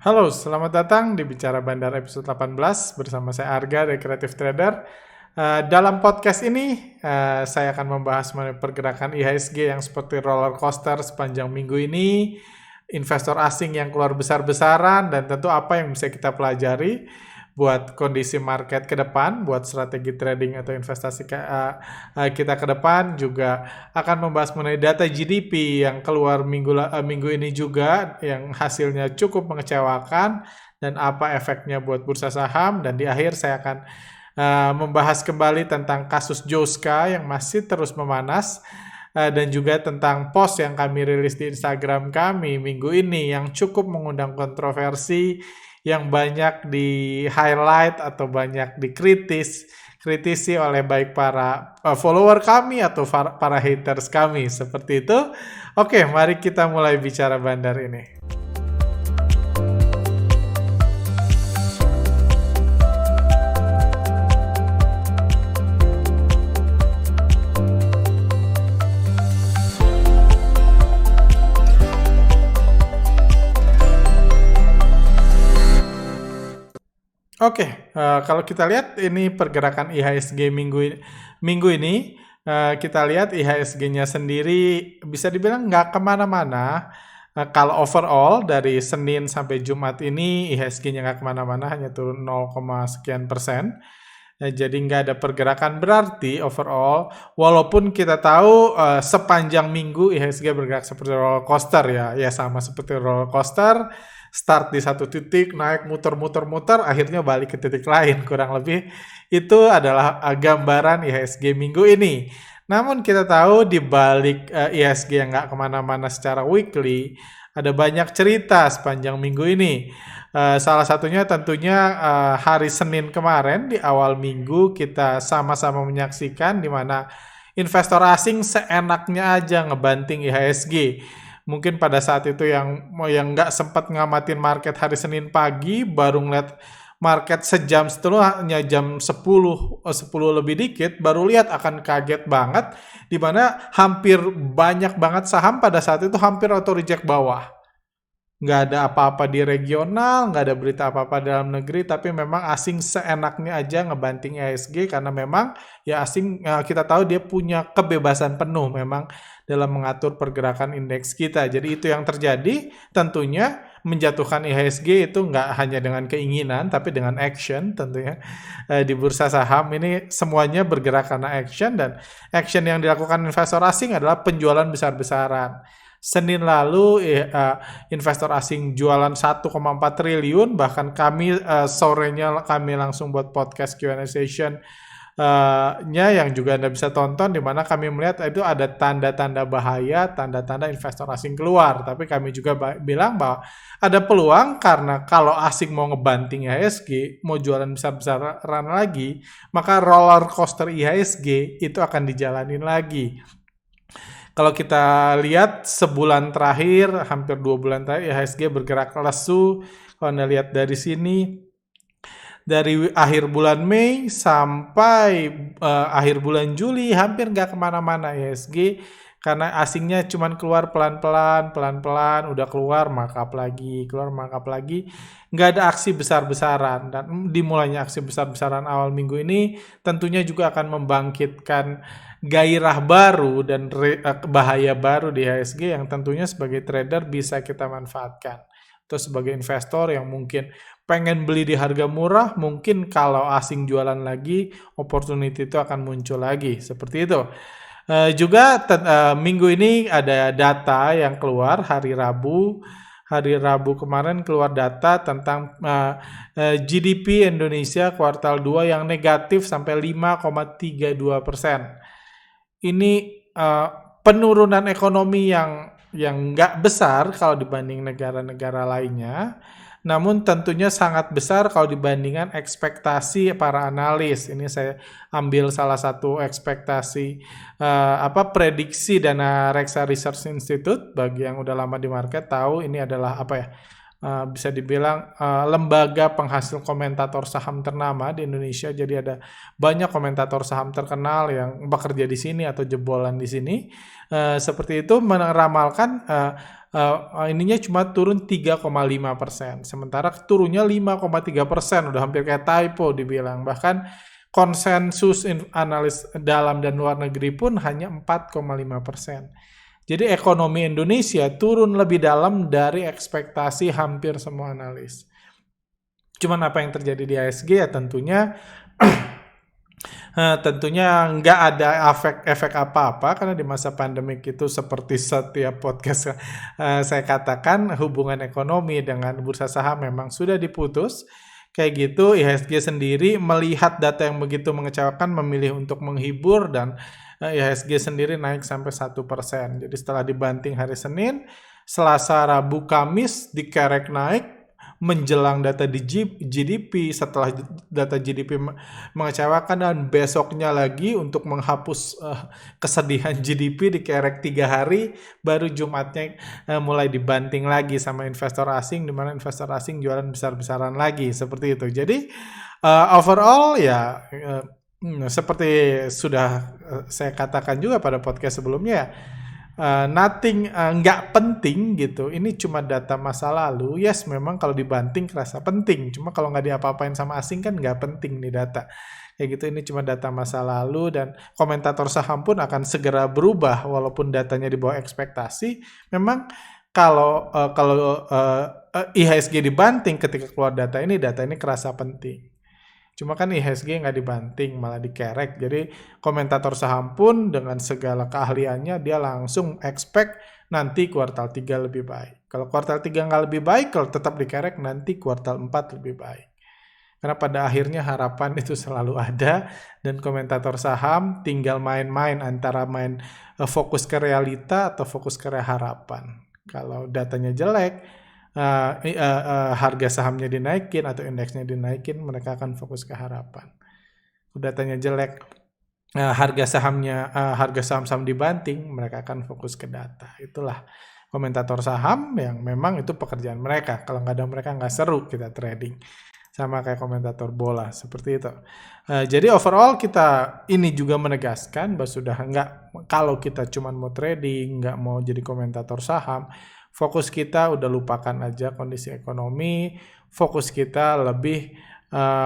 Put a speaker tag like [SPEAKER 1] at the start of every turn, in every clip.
[SPEAKER 1] Halo, selamat datang di Bicara Bandar episode 18 bersama saya Arga dari Creative Trader. Dalam podcast ini, saya akan membahas mengenai pergerakan IHSG yang seperti roller coaster sepanjang minggu ini, investor asing yang keluar besar-besaran, dan tentu apa yang bisa kita pelajari buat kondisi market ke depan, buat strategi trading atau investasi kita ke depan. Juga akan membahas mengenai data GDP yang keluar minggu ini juga, yang hasilnya cukup mengecewakan dan apa efeknya buat bursa saham. Dan di akhir saya akan membahas kembali tentang kasus Joska yang masih terus memanas, dan juga tentang post yang kami rilis di Instagram kami minggu ini yang cukup mengundang kontroversi, yang banyak di highlight atau banyak dikritisi oleh baik para follower kami atau para haters kami, seperti itu. Oke, mari kita mulai bicara bandar ini. Oke, kalau kita lihat ini pergerakan IHSG minggu ini, kita lihat IHSG-nya sendiri bisa dibilang nggak kemana-mana. Kalau overall dari Senin sampai Jumat ini IHSG-nya nggak kemana-mana, hanya turun 0, sekian persen. Jadi nggak ada pergerakan berarti overall, walaupun kita tahu sepanjang minggu IHSG bergerak seperti roller coaster ya sama seperti roller coaster. Start di satu titik, naik muter-muter, akhirnya balik ke titik lain. Kurang lebih itu adalah gambaran IHSG minggu ini. Namun kita tahu di balik IHSG yang nggak kemana-mana secara weekly, ada banyak cerita sepanjang minggu ini. Salah satunya tentunya hari Senin kemarin di awal minggu kita sama-sama menyaksikan di mana investor asing seenaknya aja ngebanting IHSG. Mungkin pada saat itu yang nggak sempat ngamatin market hari Senin pagi, baru ngeliat market sejam setelahnya jam 10 lebih dikit, baru lihat akan kaget banget, di mana hampir banyak banget saham pada saat itu hampir auto reject bawah. Nggak ada apa-apa di regional, nggak ada berita apa-apa dalam negeri, tapi memang asing seenaknya aja ngebanting IHSG karena memang ya asing, kita tahu dia punya kebebasan penuh memang dalam mengatur pergerakan indeks kita. Jadi itu yang terjadi, tentunya menjatuhkan IHSG itu nggak hanya dengan keinginan, tapi dengan action tentunya. Di bursa saham ini semuanya bergerak karena action, dan action yang dilakukan investor asing adalah penjualan besar-besaran. Senin lalu investor asing jualan 1,4 triliun, bahkan kami sorenya kami langsung buat podcast Q&A session yang juga Anda bisa tonton, di mana kami melihat itu ada tanda-tanda bahaya, tanda-tanda investor asing keluar. Tapi kami juga bilang bahwa ada peluang, karena kalau asing mau ngebanting IHSG, mau jualan besar-besaran lagi, maka roller coaster IHSG itu akan dijalanin lagi. Kalau kita lihat sebulan terakhir, hampir 2 bulan terakhir, IHSG bergerak lesu. Kalau Anda lihat dari sini, dari akhir bulan Mei sampai akhir bulan Juli, hampir nggak kemana-mana IHSG, karena asingnya cuman keluar pelan-pelan, udah keluar markup lagi, nggak ada aksi besar-besaran. Dan dimulainya aksi besar-besaran awal minggu ini tentunya juga akan membangkitkan gairah baru dan bahaya baru di IHSG yang tentunya sebagai trader bisa kita manfaatkan. Atau sebagai investor yang mungkin pengen beli di harga murah, mungkin kalau asing jualan lagi, opportunity itu akan muncul lagi, seperti itu. Juga minggu ini ada data yang keluar hari Rabu. Hari Rabu kemarin keluar data tentang GDP Indonesia kuartal 2 yang negatif sampai 5,32%. Ini penurunan ekonomi yang nggak besar kalau dibanding negara-negara lainnya, namun tentunya sangat besar kalau dibandingkan ekspektasi para analis. Ini saya ambil salah satu ekspektasi prediksi dana Reksa Research Institute. Bagi yang udah lama di market tahu ini adalah bisa dibilang lembaga penghasil komentator saham ternama di Indonesia. Jadi ada banyak komentator saham terkenal yang bekerja di sini atau jebolan di sini. Seperti itu meramalkan ininya cuma turun 3,5%. Sementara turunnya 5,3%, udah hampir kayak typo dibilang. Bahkan konsensus analis dalam dan luar negeri pun hanya 4,5%. Jadi ekonomi Indonesia turun lebih dalam dari ekspektasi hampir semua analis. Cuman apa yang terjadi di IHSG ya tentunya nggak ada efek apa-apa karena di masa pandemik itu seperti setiap podcast saya katakan hubungan ekonomi dengan bursa saham memang sudah diputus. Kayak gitu IHSG sendiri melihat data yang begitu mengecewakan memilih untuk menghibur dan IHSG sendiri naik sampai 1%. Jadi setelah dibanting hari Senin, Selasa, Rabu, Kamis dikerek naik menjelang data di GDP, setelah data GDP mengecewakan dan besoknya lagi untuk menghapus kesedihan GDP dikerek 3 hari, baru Jumatnya mulai dibanting lagi sama investor asing, di mana investor asing jualan besar-besaran lagi seperti itu. Jadi overall ya seperti sudah saya katakan juga pada podcast sebelumnya, nothing nggak penting gitu. Ini cuma data masa lalu. Yes, memang kalau dibanting kerasa penting. Cuma kalau nggak diapa-apain sama asing kan nggak penting nih data. Kayak gitu, ini cuma data masa lalu dan komentator saham pun akan segera berubah walaupun datanya di bawah ekspektasi. Memang kalau IHSG dibanting ketika keluar data ini kerasa penting. Cuma kan IHSG nggak dibanting, malah dikerek. Jadi komentator saham pun dengan segala keahliannya dia langsung expect nanti kuartal 3 lebih baik. Kalau kuartal 3 nggak lebih baik, kalau tetap dikerek nanti kuartal 4 lebih baik. Karena pada akhirnya harapan itu selalu ada dan komentator saham tinggal main-main antara main fokus ke realita atau fokus ke harapan. Kalau datanya jelek, harga sahamnya dinaikin atau indeksnya dinaikin, mereka akan fokus ke harapan. Datanya jelek, harga saham-saham dibanting, mereka akan fokus ke data. Itulah komentator saham yang memang itu pekerjaan mereka. Kalau nggak ada mereka nggak seru kita trading. Sama kayak komentator bola, seperti itu. Jadi overall kita ini juga menegaskan bahwa sudah nggak, kalau kita cuma mau trading, nggak mau jadi komentator saham, fokus kita udah lupakan aja kondisi ekonomi, fokus kita lebih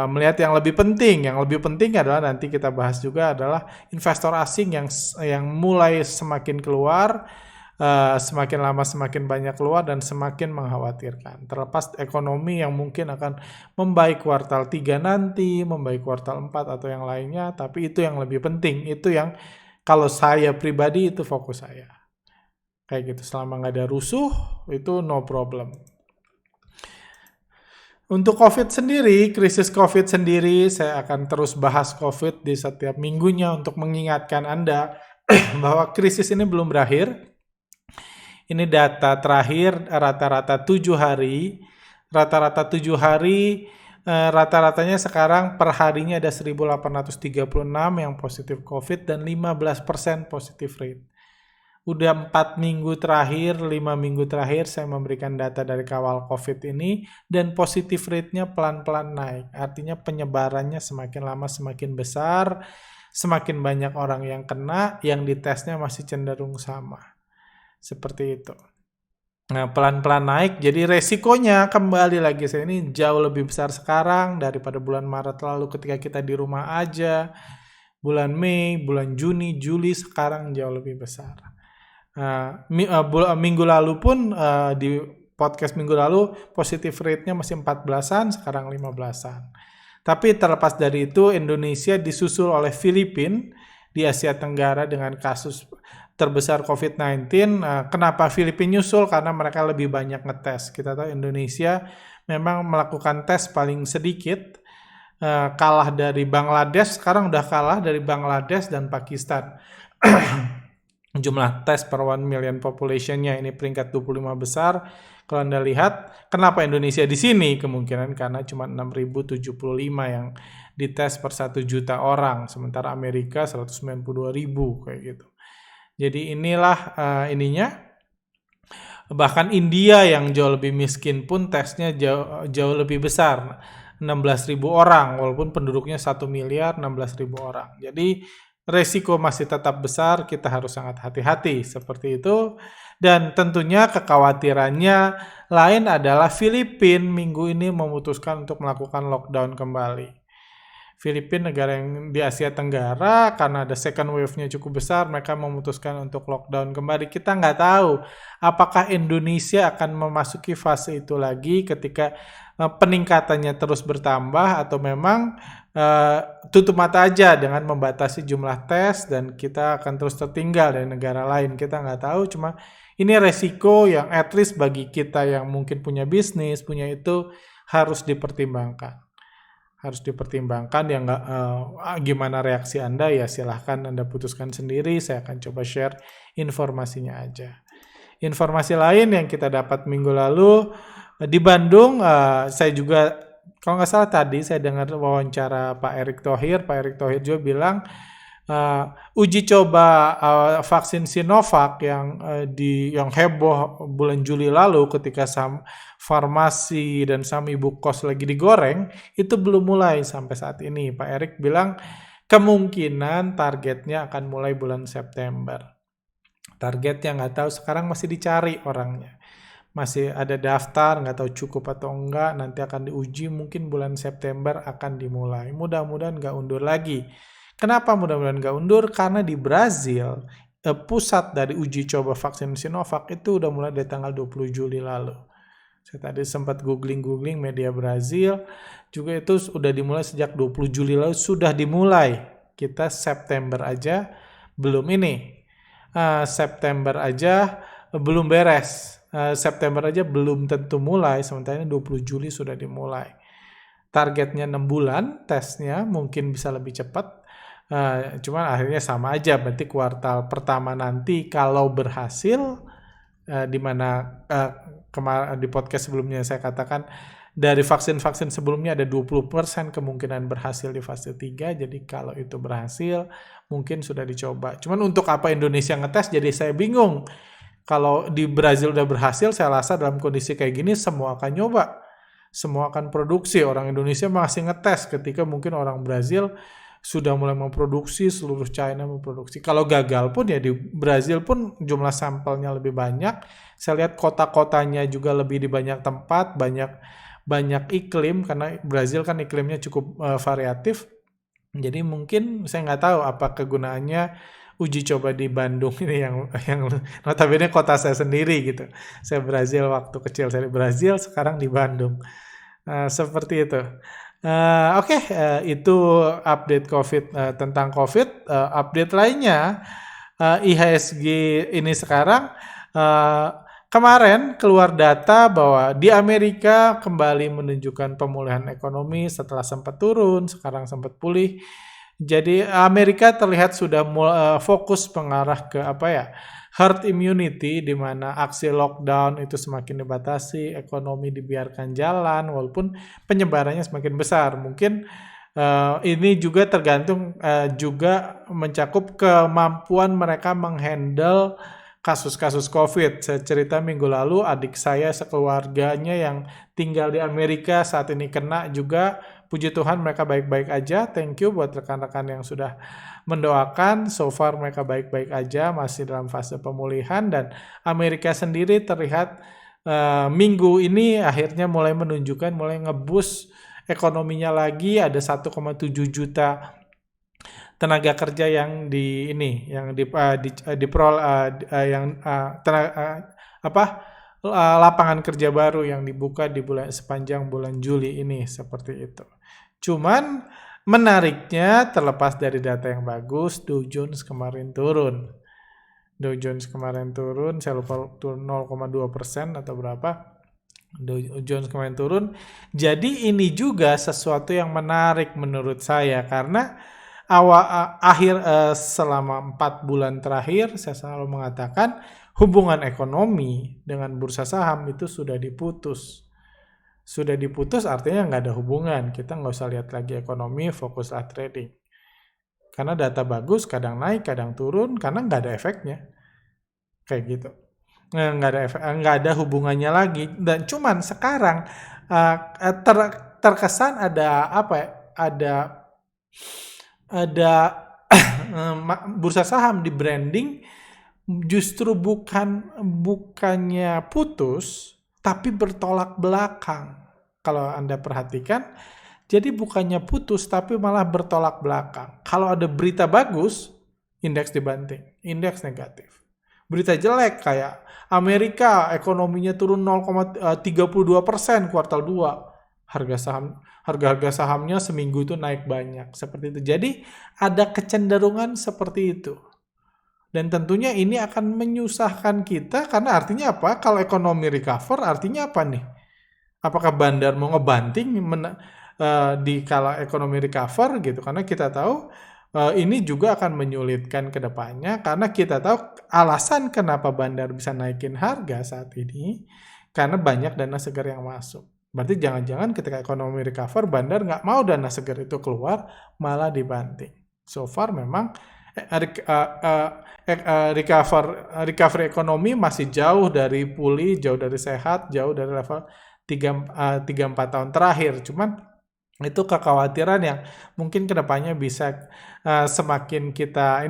[SPEAKER 1] melihat yang lebih penting. Yang lebih penting adalah nanti kita bahas juga adalah investor asing yang mulai semakin keluar, semakin lama semakin banyak keluar dan semakin mengkhawatirkan. Terlepas ekonomi yang mungkin akan membaik kuartal 3 nanti, membaik kuartal 4 atau yang lainnya, tapi itu yang lebih penting. Itu yang kalau saya pribadi itu fokus saya. Kayak gitu, selama nggak ada rusuh, itu no problem. Untuk COVID sendiri, krisis COVID sendiri, saya akan terus bahas COVID di setiap minggunya untuk mengingatkan Anda bahwa krisis ini belum berakhir. Ini data terakhir, rata-rata 7 hari. Rata-rata 7 hari, rata-ratanya sekarang per harinya ada 1.836 yang positif COVID dan 15% positif rate. Udah 4 minggu terakhir, 5 minggu terakhir saya memberikan data dari kawal COVID ini dan positif rate-nya pelan-pelan naik. Artinya penyebarannya semakin lama semakin besar, semakin banyak orang yang kena, yang ditesnya masih cenderung sama. Seperti itu. Nah, pelan-pelan naik, jadi resikonya kembali lagi saya ini jauh lebih besar sekarang daripada bulan Maret lalu ketika kita di rumah aja. Bulan Mei, bulan Juni, Juli sekarang jauh lebih besar. Minggu lalu pun di podcast minggu lalu positif rate-nya masih 14-an, sekarang 15-an. Tapi terlepas dari itu, Indonesia disusul oleh Filipina di Asia Tenggara dengan kasus terbesar COVID-19. Kenapa Filipina nyusul? Karena mereka lebih banyak ngetes. Kita tahu Indonesia memang melakukan tes paling sedikit, kalah dari Bangladesh, sekarang udah kalah dari Bangladesh dan Pakistan. Jumlah tes per 1 million population-nya ini peringkat 25 besar. Kalau Anda lihat, kenapa Indonesia di sini? Kemungkinan karena cuma 6.075 yang dites per 1 juta orang, sementara Amerika 192.000 kayak gitu. Jadi inilah ininya. Bahkan India yang jauh lebih miskin pun tesnya jauh lebih besar, 16.000 orang, walaupun penduduknya 1 miliar 16.000 orang. Jadi resiko masih tetap besar, kita harus sangat hati-hati seperti itu. Dan tentunya kekhawatirannya lain adalah Filipina minggu ini memutuskan untuk melakukan lockdown kembali. Filipina negara yang di Asia Tenggara, karena ada second wave-nya cukup besar, mereka memutuskan untuk lockdown kembali. Kita nggak tahu apakah Indonesia akan memasuki fase itu lagi ketika peningkatannya terus bertambah, atau memang tutup mata aja dengan membatasi jumlah tes dan kita akan terus tertinggal dari negara lain. Kita nggak tahu, cuma ini resiko yang at least bagi kita yang mungkin punya bisnis, punya itu harus dipertimbangkan. Harus dipertimbangkan. Ya nggak, gimana reaksi Anda ya silahkan Anda putuskan sendiri. Saya akan coba share informasinya aja. Informasi lain yang kita dapat minggu lalu di Bandung, saya juga kalau nggak salah tadi saya dengar wawancara Pak Erick Thohir. Pak Erick Thohir juga bilang uji coba vaksin Sinovac yang heboh bulan Juli lalu ketika farmasi dan saham ibu kos lagi digoreng, itu belum mulai sampai saat ini. Pak Erick bilang kemungkinan targetnya akan mulai bulan September. Targetnya nggak tahu, sekarang masih dicari orangnya. Masih ada daftar, nggak tahu cukup atau enggak, nanti akan diuji, mungkin bulan September akan dimulai. Mudah-mudahan nggak undur lagi. Kenapa mudah-mudahan nggak undur? Karena di Brazil, pusat dari uji coba vaksin Sinovac itu udah mulai dari tanggal 20 Juli lalu. Saya tadi sempat googling media Brazil, juga itu udah dimulai sejak 20 Juli lalu, sudah dimulai. Kita September aja belum ini. September aja belum beres. September aja belum tentu mulai, sementara ini 20 Juli sudah dimulai. Targetnya 6 bulan, tesnya mungkin bisa lebih cepat. Cuman akhirnya sama aja, berarti kuartal pertama nanti kalau berhasil, di mana di podcast sebelumnya saya katakan dari vaksin-vaksin sebelumnya ada 20% kemungkinan berhasil di fase 3, jadi kalau itu berhasil mungkin sudah dicoba. Cuman untuk apa Indonesia ngetes, jadi saya bingung. Kalau di Brazil udah berhasil, saya rasa dalam kondisi kayak gini semua akan nyoba, semua akan produksi. Orang Indonesia masih ngetes ketika mungkin orang Brazil sudah mulai memproduksi, seluruh China memproduksi. Kalau gagal pun ya di Brazil pun jumlah sampelnya lebih banyak. Saya lihat kota-kotanya juga lebih di banyak tempat, banyak iklim, karena Brazil kan iklimnya cukup variatif. Jadi mungkin saya nggak tahu apa kegunaannya uji coba di Bandung ini yang notabene kota saya sendiri gitu. Saya Brazil waktu kecil, saya di Brazil, sekarang di Bandung. Seperti itu. Oke, itu update COVID, tentang COVID. Update lainnya, IHSG ini sekarang, kemarin keluar data bahwa di Amerika kembali menunjukkan pemulihan ekonomi setelah sempat turun, sekarang sempat pulih. Jadi Amerika terlihat sudah fokus mengarah ke herd immunity, di mana aksi lockdown itu semakin dibatasi, ekonomi dibiarkan jalan, walaupun penyebarannya semakin besar. Mungkin ini juga tergantung, juga mencakup kemampuan mereka menghandle kasus-kasus COVID. Saya cerita minggu lalu, adik saya sekeluarganya yang tinggal di Amerika saat ini kena juga. Puji Tuhan mereka baik-baik aja. Thank you buat rekan-rekan yang sudah mendoakan. So far mereka baik-baik aja, masih dalam fase pemulihan. Dan Amerika sendiri terlihat minggu ini akhirnya mulai menunjukkan, mulai nge-boost ekonominya lagi. Ada 1,7 juta tenaga kerja yang lapangan kerja baru yang dibuka di sepanjang bulan Juli ini, seperti itu. Cuman menariknya, terlepas dari data yang bagus, Dow Jones kemarin turun. Saya lupa turun 0,2% atau berapa. Dow Jones kemarin turun. Jadi ini juga sesuatu yang menarik menurut saya, karena selama 4 bulan terakhir saya selalu mengatakan hubungan ekonomi dengan bursa saham itu sudah diputus. Sudah diputus artinya nggak ada hubungan. Kita nggak usah lihat lagi ekonomi, fokuslah trading. Karena data bagus, kadang naik, kadang turun, karena nggak ada efeknya. Kayak gitu. nggak ada hubungannya lagi. Dan cuman sekarang eh, terkesan ada apa ya? Ada bursa saham di branding justru bukannya putus tapi bertolak belakang. Kalau Anda perhatikan, jadi bukannya putus tapi malah bertolak belakang. Kalau ada berita bagus, indeks dibanting, indeks negatif. Berita jelek kayak Amerika ekonominya turun 0,32% kuartal 2. Harga sahamnya seminggu itu naik banyak seperti itu. Jadi ada kecenderungan seperti itu. Dan tentunya ini akan menyusahkan kita karena artinya apa? Kalau ekonomi recover artinya apa nih? Apakah bandar mau ngebanting di kala ekonomi recover gitu? Karena kita tahu ini juga akan menyulitkan ke depannya karena kita tahu alasan kenapa bandar bisa naikin harga saat ini karena banyak dana segar yang masuk. Berarti jangan-jangan ketika ekonomi recover bandar nggak mau dana segar itu keluar malah dibanting. So far memang recovery ekonomi masih jauh dari pulih, jauh dari sehat, jauh dari level 3-4 tahun terakhir. Cuman itu kekhawatiran yang mungkin kedepannya bisa semakin kita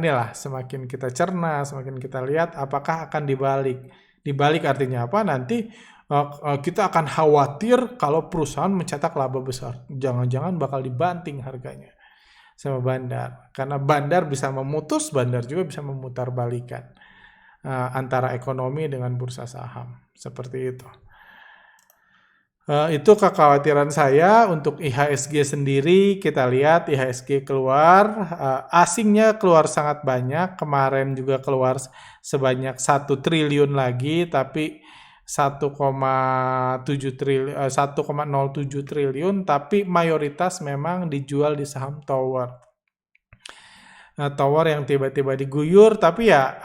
[SPEAKER 1] cerna, semakin kita lihat apakah akan dibalik. Dibalik artinya apa? Nanti kita akan khawatir kalau perusahaan mencetak laba besar. Jangan-jangan bakal dibanting harganya sama bandar. Karena bandar bisa memutus, bandar juga bisa memutarbalikan antara ekonomi dengan bursa saham. Seperti itu. Itu kekhawatiran saya untuk IHSG sendiri. Kita lihat IHSG keluar, asingnya keluar sangat banyak. Kemarin juga keluar sebanyak 1 triliun lagi, tapi 1,07 triliun, tapi mayoritas memang dijual di saham tower. Tower yang tiba-tiba diguyur, tapi ya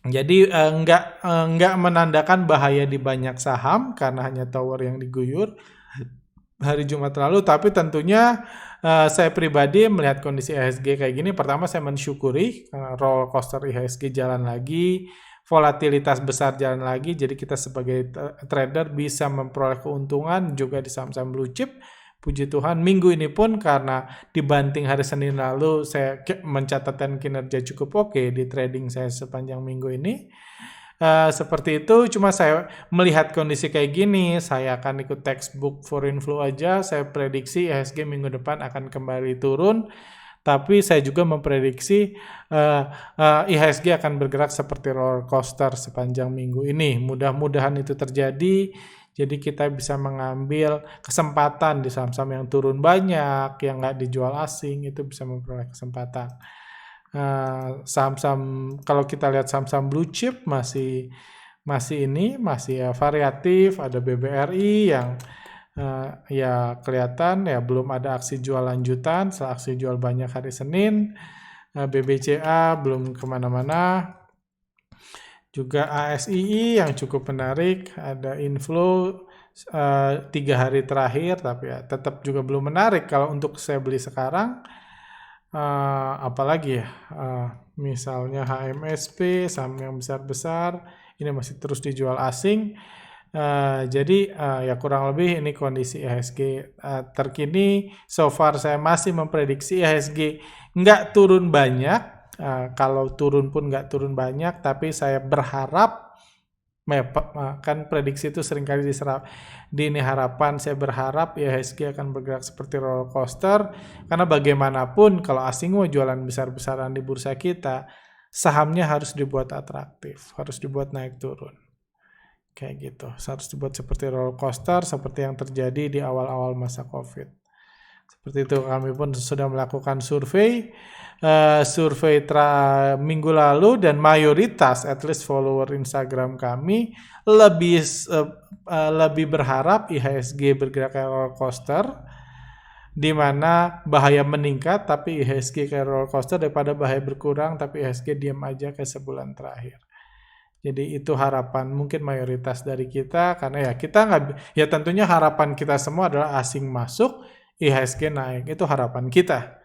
[SPEAKER 1] jadi nggak menandakan bahaya di banyak saham karena hanya tower yang diguyur hari Jumat lalu. Tapi tentunya saya pribadi melihat kondisi IHSG kayak gini, pertama saya mensyukuri roller coaster IHSG jalan lagi, volatilitas besar jalan lagi, jadi kita sebagai trader bisa memperoleh keuntungan juga di saham-saham blue chip. Puji Tuhan, minggu ini pun karena dibanting hari Senin lalu, saya mencatatkan kinerja cukup oke di trading saya sepanjang minggu ini. Seperti itu, cuma saya melihat kondisi kayak gini, saya akan ikut textbook foreign flow aja, saya prediksi IHSG minggu depan akan kembali turun, tapi saya juga memprediksi IHSG akan bergerak seperti roller coaster sepanjang minggu ini. Mudah-mudahan itu terjadi. Jadi kita bisa mengambil kesempatan di saham-saham yang turun banyak, yang nggak dijual asing, itu bisa memperoleh kesempatan. Saham-saham, kalau kita lihat saham-saham blue chip masih variatif. Ada BBRI yang ya kelihatan ya belum ada aksi jual lanjutan, setelah aksi jual banyak hari Senin. BBCA belum kemana-mana. Juga ASII yang cukup menarik, ada inflow 3 hari terakhir, tapi ya tetap juga belum menarik kalau untuk saya beli sekarang. Apalagi ya, misalnya HMSP, saham yang besar-besar, ini masih terus dijual asing. Jadi ya kurang lebih ini kondisi IHSG terkini. So far saya masih memprediksi IHSG nggak turun banyak. Kalau turun pun nggak turun banyak, tapi saya berharap, kan prediksi itu seringkali diserap di ini harapan, saya berharap IHSG akan bergerak seperti roller coaster, karena bagaimanapun kalau asing mau jualan besar-besaran di bursa kita, sahamnya harus dibuat atraktif, harus dibuat naik turun. Kayak gitu, harus dibuat seperti roller coaster, seperti yang terjadi di awal-awal masa COVID. Seperti itu, kami pun sudah melakukan survei minggu lalu, dan mayoritas, at least follower Instagram kami, lebih berharap IHSG bergerak kayak roller coaster, di mana bahaya meningkat tapi IHSG kayak roller coaster, daripada bahaya berkurang tapi IHSG diam aja kayak sebulan terakhir. Jadi itu harapan mungkin mayoritas dari kita, karena ya kita nggak, ya tentunya harapan kita semua adalah asing masuk, IHSG naik, itu harapan kita.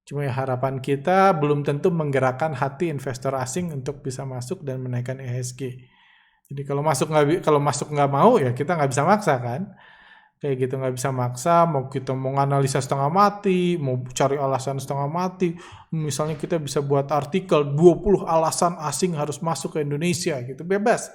[SPEAKER 1] Cuma ya harapan kita belum tentu menggerakkan hati investor asing untuk bisa masuk dan menaikkan IHSG. Jadi kalau masuk nggak mau ya kita nggak bisa maksa kan. Kayak gitu nggak bisa maksa, mau kita mau analisa setengah mati, mau cari alasan setengah mati. Misalnya kita bisa buat artikel 20 alasan asing harus masuk ke Indonesia gitu, bebas.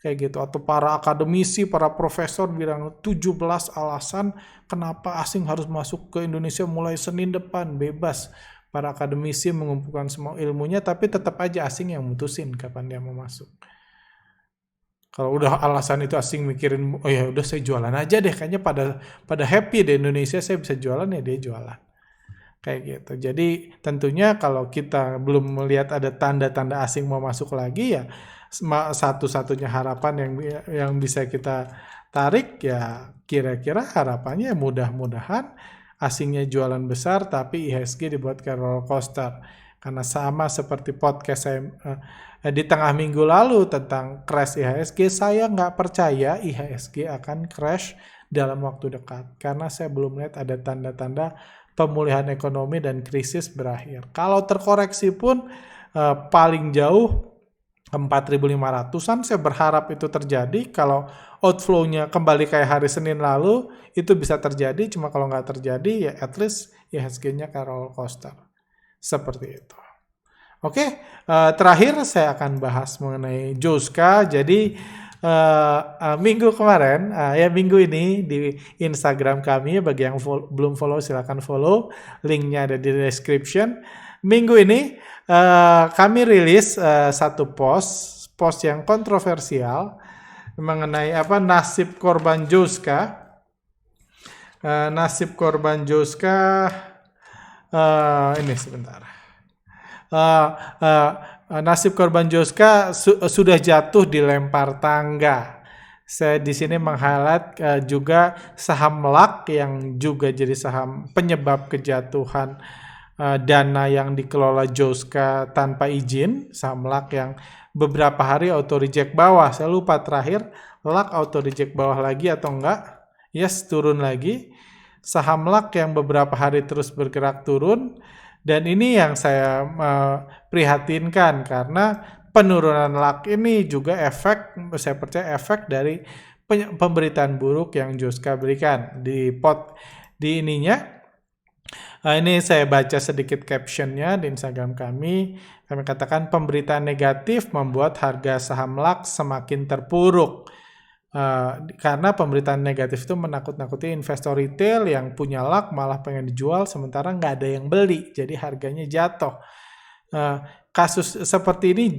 [SPEAKER 1] Kayak gitu, atau para akademisi, para profesor bilang 17 alasan kenapa asing harus masuk ke Indonesia mulai Senin depan, bebas. Para akademisi mengumpulkan semua ilmunya, tapi tetap aja asing yang mutusin kapan dia mau masuk. Kalau udah alasan itu asing mikirin, oh ya udah saya jualan aja deh, kayaknya pada happy di Indonesia saya bisa jualan ya dia jualan. Kayak gitu. Jadi tentunya kalau kita belum melihat ada tanda-tanda asing mau masuk lagi ya satu-satunya harapan yang bisa kita tarik ya kira-kira harapannya mudah-mudahan asingnya jualan besar tapi IHSG dibuat kayak roller coaster. Karena sama seperti podcast saya di tengah minggu lalu tentang crash IHSG, saya nggak percaya IHSG akan crash dalam waktu dekat. Karena saya belum lihat ada tanda-tanda pemulihan ekonomi dan krisis berakhir. Kalau terkoreksi pun paling jauh 4.500-an, saya berharap itu terjadi. Kalau outflow-nya kembali kayak hari Senin lalu, itu bisa terjadi. Cuma kalau nggak terjadi, ya at least IHSG-nya kayak roller coaster. Seperti itu. Oke, terakhir saya akan bahas mengenai Joska. Jadi minggu kemarin, minggu ini di Instagram kami, bagi yang belum follow silakan follow, linknya ada di description. Minggu ini kami rilis satu post yang kontroversial mengenai nasib korban Joska. Nasib korban Joska ini sebentar. Nasib korban Joska sudah jatuh dilempar tangga. Saya di sini meng-highlight juga saham LAK yang juga jadi saham penyebab kejatuhan dana yang dikelola Joska tanpa izin. Saham LAK yang beberapa hari auto reject bawah. Saya lupa terakhir LAK auto reject bawah lagi atau enggak. Yes, turun lagi. Saham LAK yang beberapa hari terus bergerak turun. Dan ini yang saya prihatinkan karena penurunan LAK ini juga saya percaya efek dari pemberitaan buruk yang Joska berikan di ininya. Ini saya baca sedikit captionnya di Instagram kami. Kami katakan pemberitaan negatif membuat harga saham LAK semakin terpuruk. Karena pemberitaan negatif itu menakut-nakuti investor retail yang punya LAK malah pengen dijual sementara nggak ada yang beli, jadi harganya jatuh. Kasus seperti ini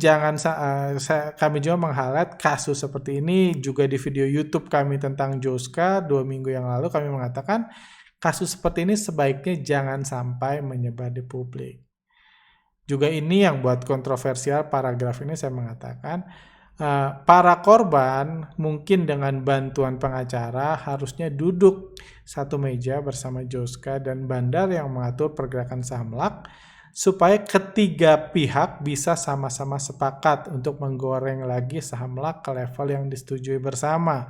[SPEAKER 1] kami juga meng-highlight kasus seperti ini juga di video YouTube kami tentang Joska 2 minggu yang lalu. Kami mengatakan kasus seperti ini sebaiknya jangan sampai menyebar di publik. Juga ini yang buat kontroversial paragraf ini, saya mengatakan para korban mungkin dengan bantuan pengacara harusnya duduk satu meja bersama Joska dan Bandar yang mengatur pergerakan saham LAK supaya ketiga pihak bisa sama-sama sepakat untuk menggoreng lagi saham LAK ke level yang disetujui bersama.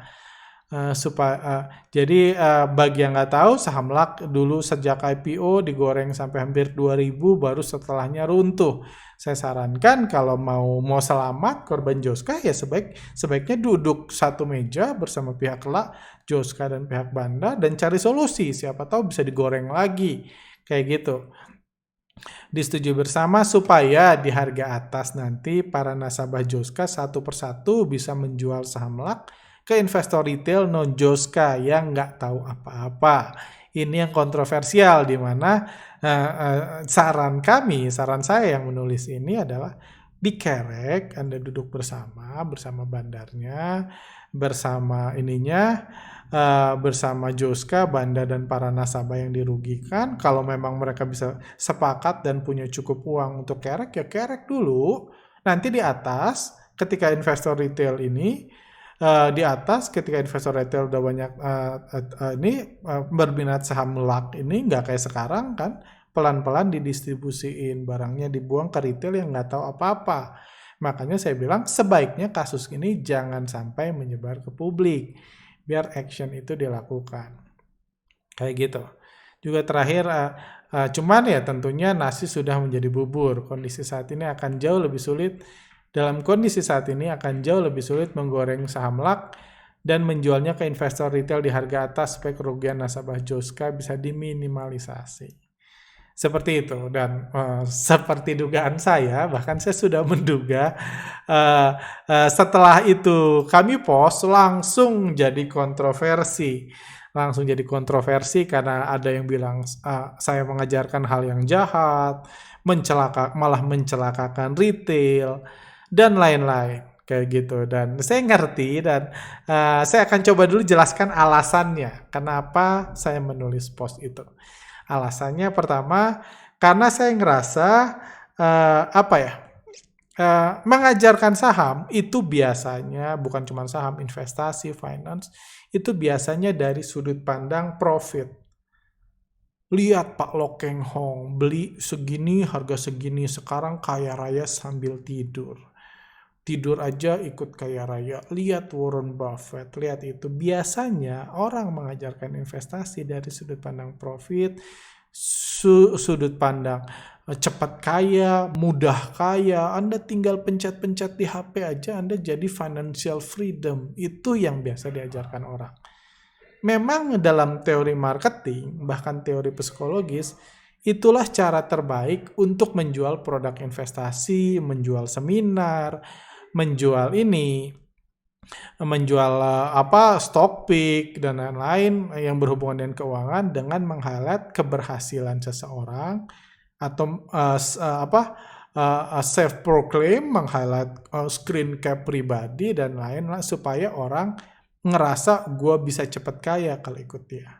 [SPEAKER 1] Jadi bagi yang nggak tahu, saham LAK dulu sejak IPO digoreng sampai hampir 2.000 baru setelahnya runtuh. Saya sarankan kalau mau selamat korban Joska ya sebaiknya duduk satu meja bersama pihak LAK, Joska dan pihak Banda dan cari solusi, siapa tahu bisa digoreng lagi kayak gitu. Disetujui bersama supaya di harga atas nanti para nasabah Joska satu persatu bisa menjual saham LAK ke investor retail non-Joska yang nggak tahu apa-apa. Ini yang kontroversial, di mana saran saya yang menulis ini adalah dikerek, Anda duduk bersama Bandarnya, bersama bersama Joska, Banda dan para nasabah yang dirugikan. Kalau memang mereka bisa sepakat dan punya cukup uang untuk kerek, ya kerek dulu. Nanti di atas, ketika investor retail ini ketika investor retail udah banyak berminat saham LAK ini, nggak kayak sekarang kan, pelan-pelan didistribusiin, barangnya dibuang ke retail yang nggak tahu apa-apa. Makanya saya bilang sebaiknya kasus ini jangan sampai menyebar ke publik, biar action itu dilakukan. Kayak gitu. Juga terakhir, cuman ya tentunya nasi sudah menjadi bubur. Kondisi saat ini akan jauh lebih sulit Dalam kondisi saat ini akan jauh lebih sulit menggoreng saham LAK dan menjualnya ke investor retail di harga atas supaya kerugian nasabah Joska bisa diminimalisasi. Seperti itu, dan seperti dugaan saya, bahkan saya sudah menduga setelah itu kami post langsung jadi kontroversi. Langsung jadi kontroversi karena ada yang bilang saya mengajarkan hal yang jahat, malah mencelakakan retail, dan lain-lain. Kayak gitu, dan saya ngerti, dan saya akan coba dulu jelaskan alasannya kenapa saya menulis post itu. Alasannya pertama, karena saya ngerasa mengajarkan saham itu biasanya bukan cuma saham, investasi, finance, itu biasanya dari sudut pandang profit. Lihat Pak Lo Keng Hong, beli segini, harga segini, sekarang kaya raya sambil tidur. Tidur aja ikut kaya raya. Lihat Warren Buffett, lihat itu. Biasanya orang mengajarkan investasi dari sudut pandang profit, sudut pandang cepat kaya, mudah kaya. Anda tinggal pencet-pencet di HP aja, Anda jadi financial freedom. Itu yang biasa diajarkan orang. Memang dalam teori marketing, bahkan teori psikologis, itulah cara terbaik untuk menjual produk investasi, menjual seminar, menjual stock pick dan lain-lain yang berhubungan dengan keuangan dengan meng-highlight keberhasilan seseorang atau self-proclaim, meng-highlight screen cap pribadi dan lain-lain supaya orang ngerasa gue bisa cepat kaya kalau ikut dia.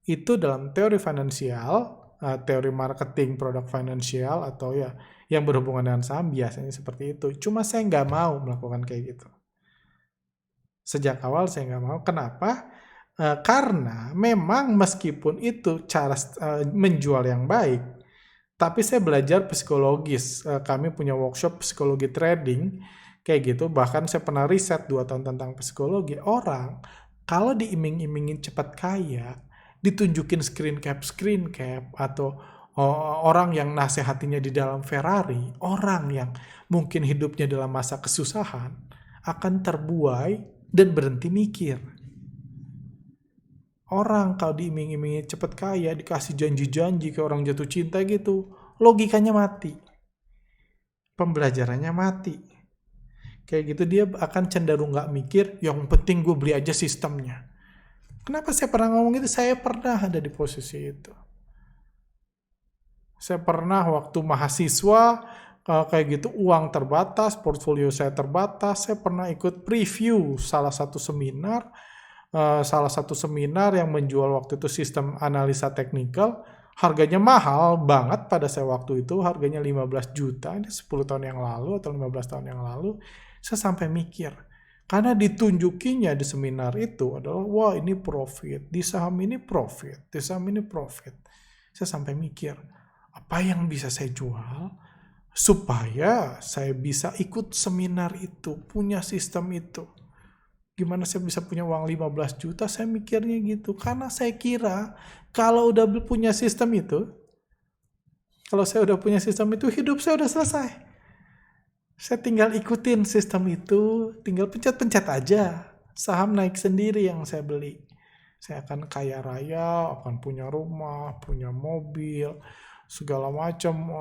[SPEAKER 1] Itu dalam teori finansial, teori marketing produk finansial atau ya yang berhubungan dengan saham biasanya seperti itu. Cuma saya nggak mau melakukan kayak gitu. Sejak awal saya nggak mau. Kenapa? Karena memang meskipun itu cara menjual yang baik, tapi saya belajar psikologis. Kami punya workshop psikologi trading, kayak gitu. Bahkan saya pernah riset 2 tahun tentang psikologi. Orang kalau diiming-imingin cepat kaya, ditunjukin screen cap, atau orang yang nasihatinya di dalam Ferrari, orang yang mungkin hidupnya dalam masa kesusahan, akan terbuai dan berhenti mikir. Orang kalau diiming-imingi cepat kaya, dikasih janji-janji kayak orang jatuh cinta gitu, logikanya mati. Pembelajarannya mati. Kayak gitu dia akan cenderung nggak mikir, yang penting gue beli aja sistemnya. Kenapa saya pernah ngomong itu? Saya pernah ada di posisi itu. Saya pernah waktu mahasiswa, kayak gitu uang terbatas, portfolio saya terbatas, saya pernah ikut preview salah satu seminar yang menjual waktu itu sistem analisa teknikal, harganya mahal banget pada saya waktu itu, harganya 15 juta, ini 10 tahun yang lalu atau 15 tahun yang lalu, saya sampai mikir, karena ditunjukinya di seminar itu adalah, wah ini profit, di saham ini profit, di saham ini profit. Saya sampai mikir, apa yang bisa saya jual supaya saya bisa ikut seminar itu, punya sistem itu. Gimana saya bisa punya uang 15 juta? Saya mikirnya gitu. Karena saya kira kalau udah punya sistem itu, hidup saya udah selesai. Saya tinggal ikutin sistem itu, tinggal pencet-pencet aja. Saham naik sendiri yang saya beli. Saya akan kaya raya, akan punya rumah, punya mobil, segala macam.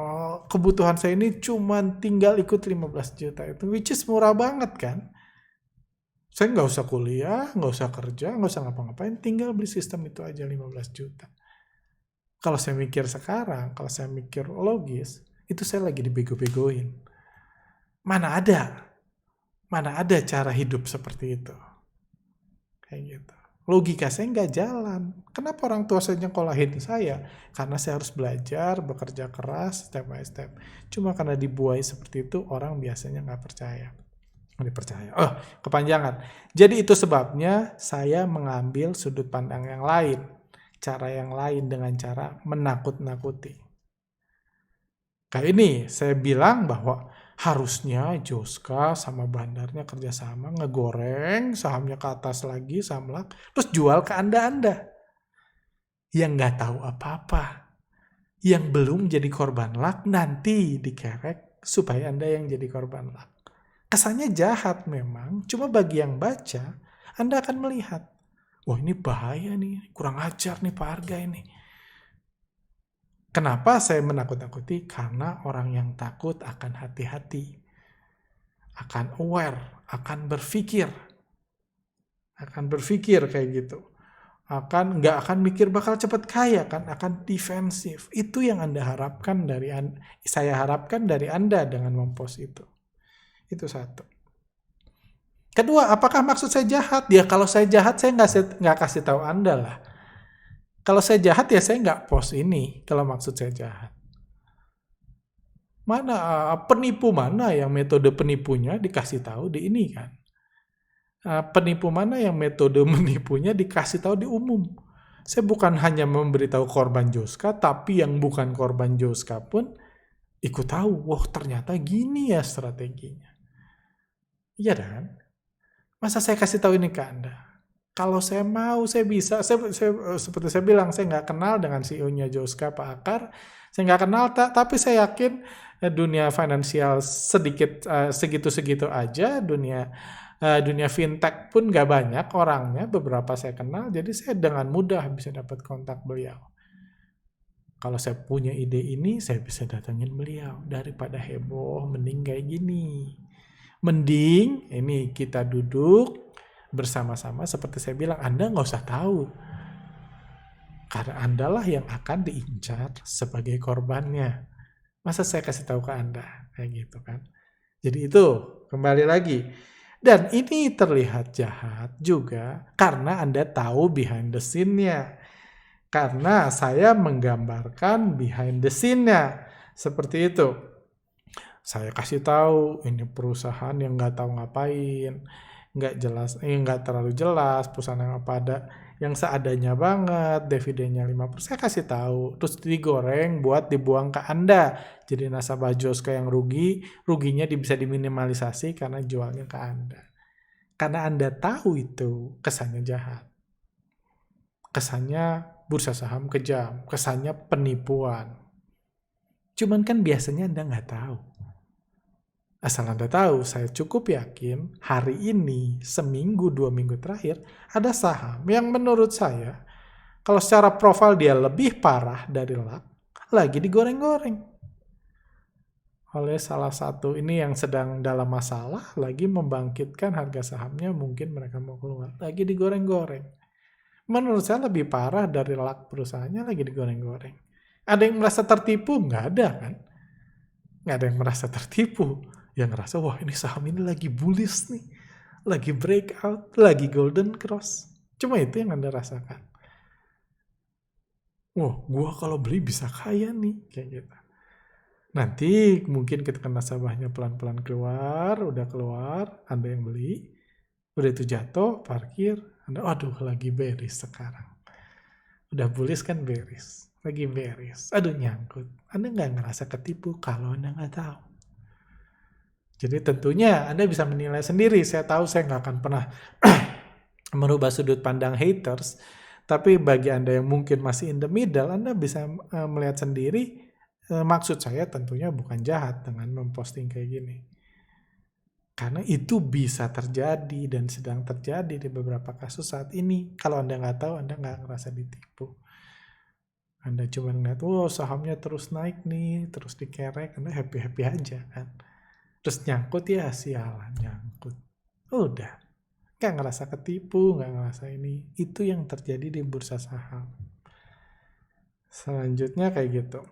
[SPEAKER 1] Kebutuhan saya ini cuma tinggal ikut 15 juta itu, which is murah banget kan. Saya nggak usah kuliah, nggak usah kerja, nggak usah ngapa-ngapain, tinggal beli sistem itu aja 15 juta. Kalau saya mikir sekarang, kalau saya mikir logis, itu saya lagi dibego-begoin. Mana ada cara hidup seperti itu. Kayak gitu. Logika saya nggak jalan. Kenapa orang tua saya nyekolahin saya? Karena saya harus belajar, bekerja keras, step by step. Cuma karena dibuai seperti itu, orang biasanya nggak percaya. Kepanjangan. Jadi itu sebabnya saya mengambil sudut pandang yang lain. Cara yang lain dengan cara menakut-nakuti. Kayak ini, saya bilang bahwa harusnya Joska sama Bandarnya kerjasama ngegoreng sahamnya ke atas lagi, saham LAK, terus jual ke Anda-Anda yang nggak tahu apa-apa, yang belum jadi korban LAK, nanti dikerek supaya Anda yang jadi korban LAK. Kesannya jahat memang, cuma bagi yang baca, Anda akan melihat, wah ini bahaya nih, kurang ajar nih Pak Arga ini. Kenapa saya menakut-nakuti? Karena orang yang takut akan hati-hati, akan aware, akan berpikir kayak gitu. Nggak akan mikir bakal cepat kaya kan, akan defensif. Itu yang saya harapkan dari Anda dengan mempost itu. Itu satu. Kedua, apakah maksud saya jahat? Ya kalau saya jahat, saya nggak kasih tahu Anda lah. Kalau saya jahat, ya saya nggak post ini kalau maksud saya jahat. Penipu mana yang metode penipunya dikasih tahu di ini kan? Penipu mana yang metode menipunya dikasih tahu di umum. Saya bukan hanya memberitahu korban Joska, tapi yang bukan korban Joska pun ikut tahu. Wah ternyata gini ya strateginya. Iya kan? Masa saya kasih tahu ini ke Anda? Kalau saya mau, saya bisa. Seperti saya bilang, saya nggak kenal dengan CEO-nya Joska, Pak Akar. Saya nggak kenal, tapi saya yakin dunia finansial sedikit segitu-segitu aja. Dunia fintech pun nggak banyak orangnya. Beberapa saya kenal, jadi saya dengan mudah bisa dapat kontak beliau. Kalau saya punya ide ini, saya bisa datangin beliau. Daripada heboh, mending kayak gini. Mending ini kita duduk bersama-sama, seperti saya bilang, Anda nggak usah tahu. Karena Anda lah yang akan diincar sebagai korbannya. Masa saya kasih tahu ke Anda? Kayak gitu kan. Jadi itu, kembali lagi. Dan ini terlihat jahat juga karena Anda tahu behind the scene-nya. Karena saya menggambarkan behind the scene-nya. Seperti itu. Saya kasih tahu ini perusahaan yang nggak tahu ngapain, nggak terlalu jelas, perusahaan yang apa ada, yang seadanya banget, dividennya 5%, saya kasih tahu, terus digoreng buat dibuang ke Anda. Jadi nasabah Joska yang ruginya bisa diminimalisasi karena jualnya ke Anda. Karena Anda tahu itu, kesannya jahat. Kesannya bursa saham kejam, kesannya penipuan. Cuman kan biasanya Anda nggak tahu. Asal Anda tahu, saya cukup yakin hari ini, seminggu, 2 minggu terakhir, ada saham yang menurut saya, kalau secara profil dia lebih parah dari LAK, lagi digoreng-goreng. Oleh salah satu ini yang sedang dalam masalah, lagi membangkitkan harga sahamnya, mungkin mereka mau keluar, lagi digoreng-goreng. Menurut saya lebih parah dari LAK perusahaannya, lagi digoreng-goreng. Ada yang merasa tertipu? Nggak ada kan? Nggak ada yang merasa tertipu. Yang ngerasa, wah ini saham ini lagi bullish nih, lagi breakout, lagi golden cross. Cuma itu yang Anda rasakan. Wah, gua kalau beli bisa kaya nih, kayak gitu. Nanti mungkin ketika nasabahnya pelan-pelan udah keluar, Anda yang beli, udah itu jatuh, parkir, Anda, aduh lagi bearish sekarang. Udah bullish kan bearish, lagi bearish, aduh nyangkut. Anda nggak ngerasa ketipu kalau Anda nggak tahu. Jadi tentunya Anda bisa menilai sendiri. Saya tahu saya nggak akan pernah merubah sudut pandang haters. Tapi bagi Anda yang mungkin masih in the middle, Anda bisa melihat sendiri. Maksud saya tentunya bukan jahat dengan memposting kayak gini. Karena itu bisa terjadi dan sedang terjadi di beberapa kasus saat ini. Kalau Anda nggak tahu, Anda nggak ngerasa ditipu. Anda cuma ngeliat, wow sahamnya terus naik nih, terus dikerek, Anda happy-happy aja kan. Terus nyangkut ya sialan nyangkut. Udah. Gak ngerasa ketipu, gak ngerasa ini. Itu yang terjadi di bursa saham. Selanjutnya kayak gitu.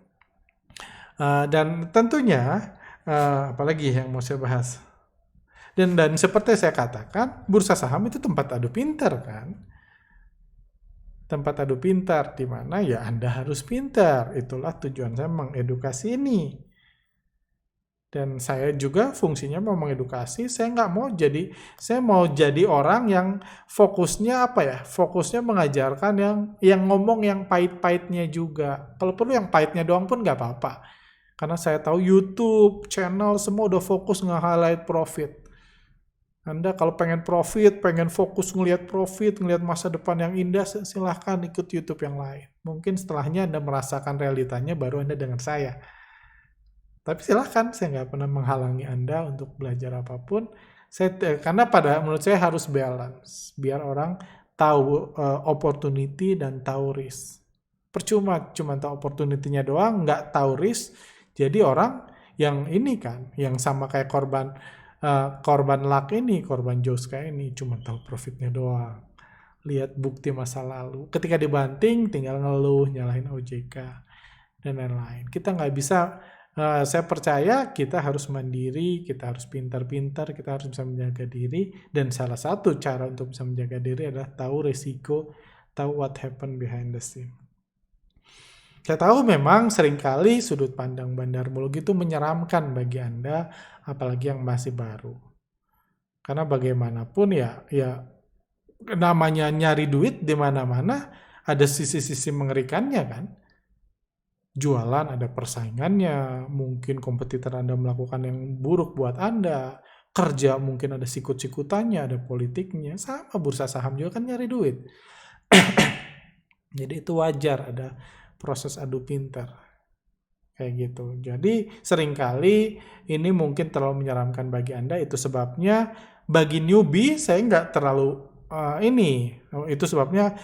[SPEAKER 1] Dan tentunya, apalagi yang mau saya bahas. Dan seperti saya katakan, bursa saham itu tempat adu pintar kan. Tempat adu pintar, di mana ya Anda harus pintar. Itulah tujuan saya mengedukasi ini. Dan saya juga fungsinya mau mengedukasi, saya mau jadi orang yang fokusnya fokusnya mengajarkan yang ngomong yang pahit-pahitnya juga. Kalau perlu yang pahitnya doang pun nggak apa-apa. Karena saya tahu YouTube, channel, semua udah fokus nge-highlight profit. Anda kalau pengen profit, pengen fokus ngelihat profit, ngelihat masa depan yang indah, silahkan ikut YouTube yang lain. Mungkin setelahnya Anda merasakan realitanya, baru Anda dengar saya. Tapi silahkan, saya nggak pernah menghalangi Anda untuk belajar apapun. Karena menurut saya harus balance, biar orang tahu opportunity dan tahu risk. Percuma cuma tahu opportunity-nya doang, nggak tahu risk. Jadi orang yang ini kan, yang sama kayak korban luck ini, korban Joska ini, cuma tahu profitnya doang. Lihat bukti masa lalu. Ketika dibanting, tinggal ngeluh, nyalahin OJK, dan lain-lain. Kita nggak bisa, saya percaya kita harus mandiri, kita harus pintar-pintar, kita harus bisa menjaga diri, dan salah satu cara untuk bisa menjaga diri adalah tahu resiko, tahu what happened behind the scene. Saya tahu memang seringkali sudut pandang bandarmologi itu menyeramkan bagi Anda, apalagi yang masih baru. Karena bagaimanapun ya namanya nyari duit di mana-mana ada sisi-sisi mengerikannya kan. Jualan ada persaingannya, mungkin kompetitor Anda melakukan yang buruk buat Anda, kerja mungkin ada sikut-sikutannya, ada politiknya, sama bursa saham juga kan nyari duit. Jadi itu wajar ada proses adu pintar kayak gitu. Jadi seringkali ini mungkin terlalu menyeramkan bagi Anda, itu sebabnya bagi newbie saya nggak terlalu itu sebabnya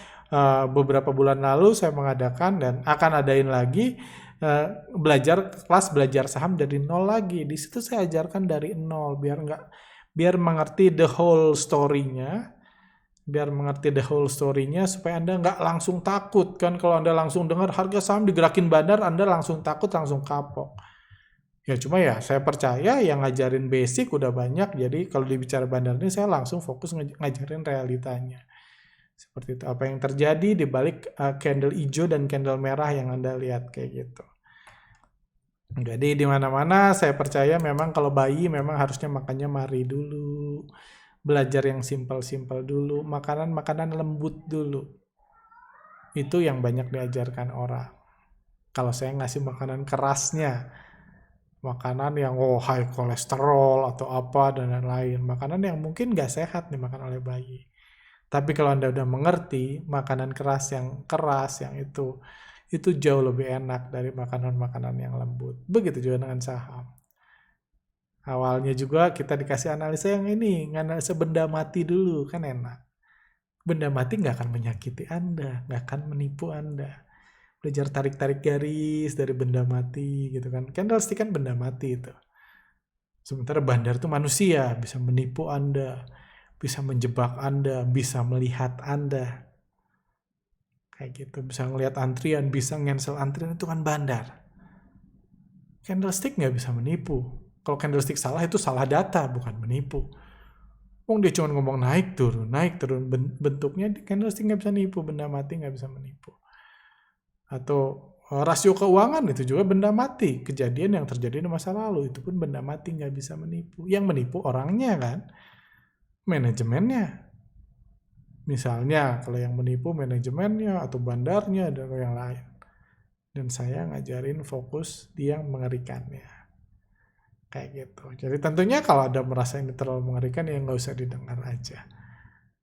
[SPEAKER 1] beberapa bulan lalu saya mengadakan dan akan adain lagi kelas belajar saham dari nol lagi. Di situ saya ajarkan dari nol biar mengerti the whole story-nya. Biar mengerti the whole story-nya supaya Anda nggak langsung takut. Kan kalau Anda langsung dengar harga saham digerakin bandar, Anda langsung takut, langsung kapok. Ya cuma ya saya percaya yang ngajarin basic udah banyak, jadi kalau dibicara bandar ini saya langsung fokus ngajarin realitanya. Seperti itu, apa yang terjadi di balik candle hijau dan candle merah yang Anda lihat kayak gitu. Jadi di mana-mana saya percaya memang kalau bayi memang harusnya makannya mari dulu. Belajar yang simpel-simpel dulu, makanan-makanan lembut dulu. Itu yang banyak diajarkan orang. Kalau saya ngasih makanan kerasnya, makanan yang high kolesterol atau apa dan lain-lain, makanan yang mungkin nggak sehat dimakan oleh bayi. Tapi kalau Anda udah mengerti, makanan keras yang itu jauh lebih enak dari makanan-makanan yang lembut. Begitu juga dengan saham. Awalnya juga kita dikasih analisa yang analisa benda mati dulu, kan enak. Benda mati nggak akan menyakiti Anda, nggak akan menipu Anda. Belajar tarik-tarik garis dari benda mati gitu kan. Candlestick kan benda mati itu. Sementara bandar itu manusia, bisa menipu Anda, bisa menjebak Anda, bisa melihat Anda. Kayak gitu, bisa ngelihat antrian, bisa cancel antrian, itu kan bandar. Candlestick nggak bisa menipu. Kalau candlestick salah itu salah data, bukan menipu. Dia cuma ngomong naik turun. Bentuknya candlestick nggak bisa nipu, benda mati nggak bisa menipu. Atau rasio keuangan itu juga benda mati. Kejadian yang terjadi di masa lalu itu pun benda mati nggak bisa menipu. Yang menipu orangnya kan, manajemennya. Misalnya kalau yang menipu manajemennya atau bandarnya dan yang lain. Dan saya ngajarin fokus di yang mengerikannya. Kayak gitu. Jadi tentunya kalau ada merasa ini terlalu mengerikan ya nggak usah didengar aja.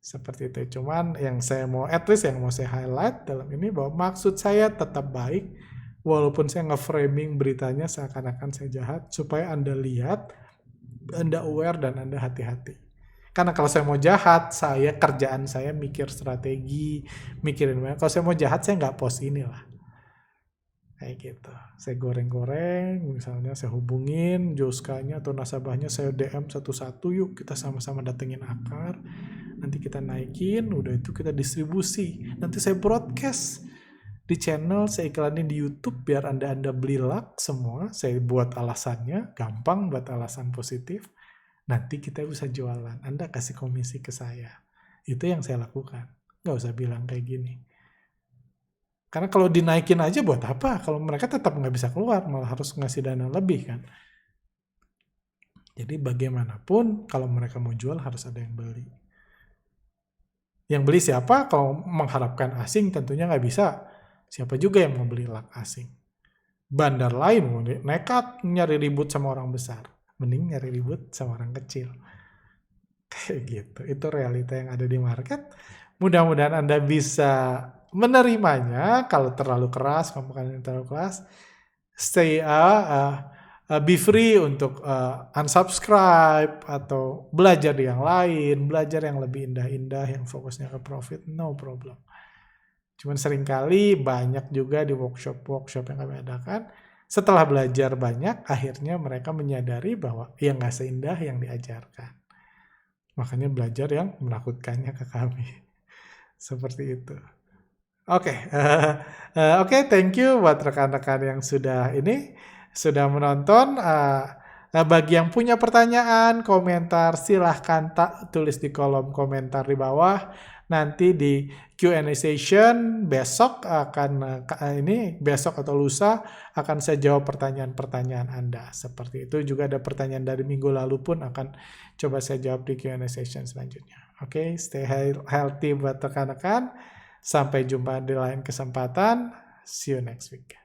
[SPEAKER 1] Seperti itu. Cuman yang saya mau saya highlight dalam ini bahwa maksud saya tetap baik walaupun saya nge-framing beritanya seakan-akan saya jahat supaya Anda lihat, Anda aware dan Anda hati-hati. Karena kalau saya mau jahat, kerjaan saya mikir strategi, mikirin mana. Kalau saya mau jahat saya nggak post inilah. Kayak gitu. Saya goreng-goreng, misalnya saya hubungin Joskanya atau nasabahnya, saya DM satu-satu, yuk kita sama-sama datengin akar, nanti kita naikin, udah itu kita distribusi, nanti saya broadcast di channel, saya iklanin di YouTube biar Anda beli luck semua, saya buat alasannya, gampang buat alasan positif, nanti kita bisa jualan, Anda kasih komisi ke saya. Itu yang saya lakukan, nggak usah bilang kayak gini. Karena kalau dinaikin aja buat apa? Kalau mereka tetap nggak bisa keluar, malah harus ngasih dana lebih kan. Jadi bagaimanapun, kalau mereka mau jual harus ada yang beli. Yang beli siapa? Kalau mengharapkan asing tentunya nggak bisa. Siapa juga yang mau beli luck asing? Bandar lain nekat nyari ribut sama orang besar. Mending nyari ribut sama orang kecil. Kayak gitu. Itu realita yang ada di market. Mudah-mudahan Anda bisa menerimanya. Kalau terlalu keras, kamu kan terlalu keras, stay be free untuk unsubscribe atau belajar di yang lain, belajar yang lebih indah-indah yang fokusnya ke profit, no problem. Cuman seringkali banyak juga di workshop yang kami adakan, setelah belajar banyak, akhirnya mereka menyadari bahwa ya nggak seindah yang diajarkan. Makanya belajar yang menakutkannya ke kami. Seperti itu. Oke, thank you buat rekan-rekan yang sudah menonton. Bagi yang punya pertanyaan, komentar, silahkan tulis di kolom komentar di bawah. Nanti di Q&A session besok besok atau lusa akan saya jawab pertanyaan-pertanyaan Anda. Seperti itu. Juga ada pertanyaan dari minggu lalu pun akan coba saya jawab di Q&A session selanjutnya. Oke, stay healthy buat rekan-rekan. Sampai jumpa di lain kesempatan. See you next week.